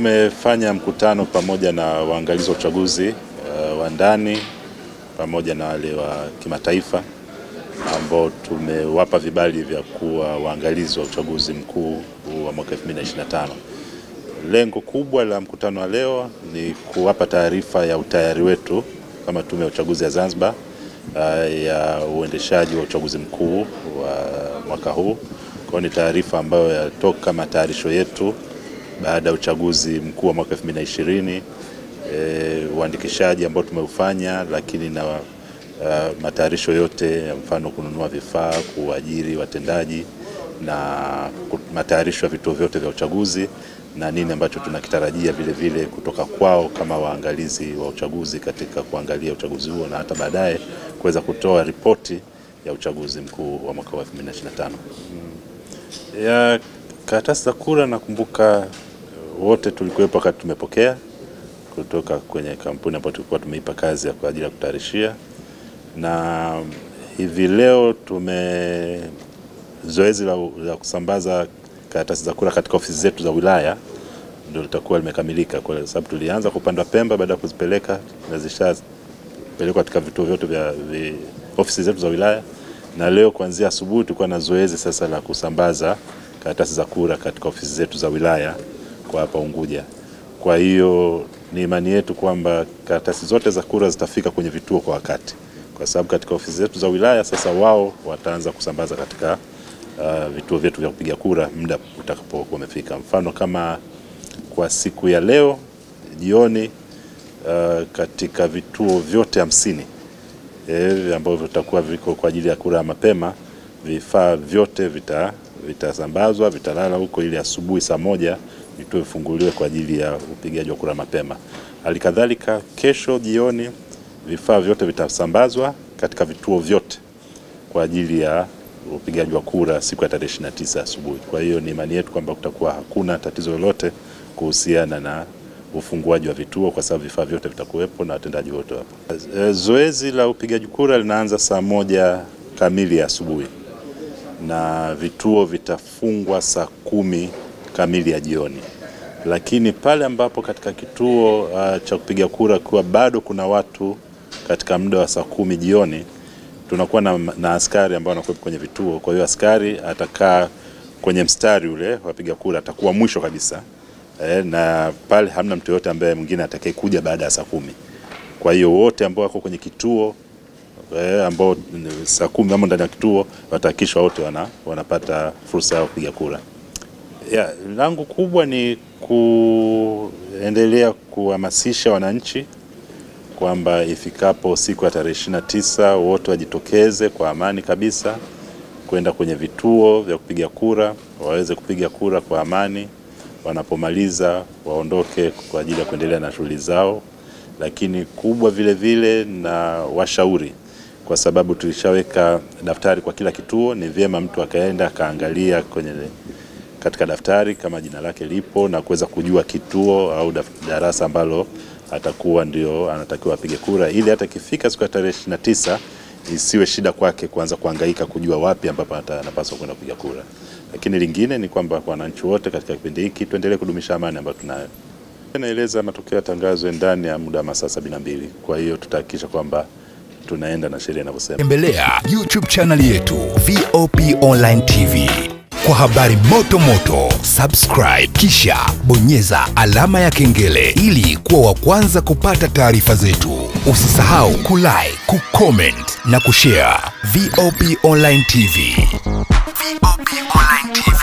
tumefanya mkutano pamoja na waangalizi wa uchaguzi wa ndani pamoja na wale wa kimataifa ambao tumewapa vibali vya kuwa waangalizi wa uchaguzi mkuu wa mwaka 2025. Lengo kubwa la mkutano wa leo ni kuwapa taarifa ya utayari wetu kama Tume ya Uchaguzi ya Zanzibar ya uendeshaji wa uchaguzi mkuu wa mwaka huu. Kwa ni taarifa ambayo yatoka matayarisho yetu baada ya uchaguzi mkuu wa mwaka 2020, uandikishaji ambao tumeufanya, lakini na matayarisho yote ya mfano kununua vifaa, kuajiri watendaji na matayarisho ya vituo vyote vya uchaguzi na nini ambacho tunakitarajia vile vile kutoka kwao kama waangalizi wa uchaguzi katika kuangalia uchaguzi huo na hata baadaye kuweza kutoa ripoti ya uchaguzi mkuu wa mwaka wa 2025. Ya karatasi za kura nakumbuka wote tulikuwepo wakati tumepokea kutoka kwenye kampuni ambayo tulikuwa tumeipa kazi kwa ajili ya kutayarishia, na hivi leo zoezi la kusambaza karatasi za kura katika ofisi zetu za wilaya ndio litakuwa limekamilika, kwa sababu tulianza kwa upande wa Pemba baada ya kuzipeleka na zishapelekwa katika vituo vyote vya ofisi zetu za wilaya, na leo kuanzia asubuhi tulikuwa na zoezi sasa la kusambaza karatasi za kura katika ofisi zetu za wilaya kwa hapa Unguja. Kwa hiyo ni imani yetu kwamba karatasi zote za kura zitafika kwenye vituo kwa wakati, kwa sababu katika ofisi zetu za wilaya sasa wao wataanza kusambaza katika vituo vyetu vya kupiga kura muda utakapokuwa umefika. Mfano kama kwa siku ya leo jioni, katika vituo vyote 50 ambavyo vitakuwa viko kwa ajili ya kura mapema, vifaa vyote vitasambazwa, vitalala huko ili asubuhi saa 1 vituo vifunguliwe kwa ajili ya upigaji wa kura mapema. Halikadhalika kesho jioni vifaa vyote vitasambazwa katika vituo vyote kwa ajili ya upigaji wa kura siku ya tarehe 29 asubuhi. Kwa hiyo ni imani yetu kwamba kutakuwa hakuna tatizo lolote kuhusiana na ufunguaji wa vituo, kwa sababu vifaa vyote vitakuwepo na watendaji wote hapo. Zoezi la upigaji kura linaanza saa 1 kamili asubuhi na vituo vitafungwa saa 10 kamili ya jioni. Lakini pale ambapo katika kituo cha kupiga kura kwa bado kuna watu katika muda wa saa 10 jioni, tunakuwa na askari ambao wanakuwa kwenye vituo. Kwa hiyo askari atakaa kwenye mstari ule wapiga kura, atakuwa mwisho kabisa, na pale hamna mtu yote ambaye mwingine atakayekuja baada ya saa 10. Kwa hiyo wote ambao wako kwenye kituo ambao saa 10 ambao ndani ya kituo watahakikisha wote wanapata fursa ya kupiga kura. Langu kubwa ni kuendelea kuhamasisha wananchi kwamba ifikapo siku ya tarehe 29 wote wajitokeze kwa amani kabisa kwenda kwenye vituo vya kupiga kura, waweze kupiga kura kwa amani, wanapomaliza waondoke kwa ajili ya kuendelea na shughuli zao. Lakini kubwa vile vile na washauri, kwa sababu tulishaweka daftari kwa kila kituo, ni vyema mtu akaenda akaangalia katika daftari kama jina lake lipo na kuweza kujua kituo au darasa ambalo atakuwa ndio anatakiwa apige kura, ili hata kifika siku ya tarehe 29 isiwe shida kwake kuanza kuhangaika kujua wapi ambapo anapaswa kwenda kupiga kura. Lakini lingine ni kwamba kwa wananchi wote katika kipindi hiki tuendelee kudumisha amani ambayo tunayo. Naeleza matokeo yatangazwe ndani ya muda wa masaa 72. Kwa hiyo tutahakikisha kwamba tunaenda na sheria inavyosema. Tembelea YouTube channel yetu VOP Online TV kwa habari moto moto. Subscribe kisha bonyeza alama ya kengele ili kuwa wa kwanza kupata taarifa zetu. Usisahau kulike, kucomment na kushare. VOP Online TV. VOP Online TV.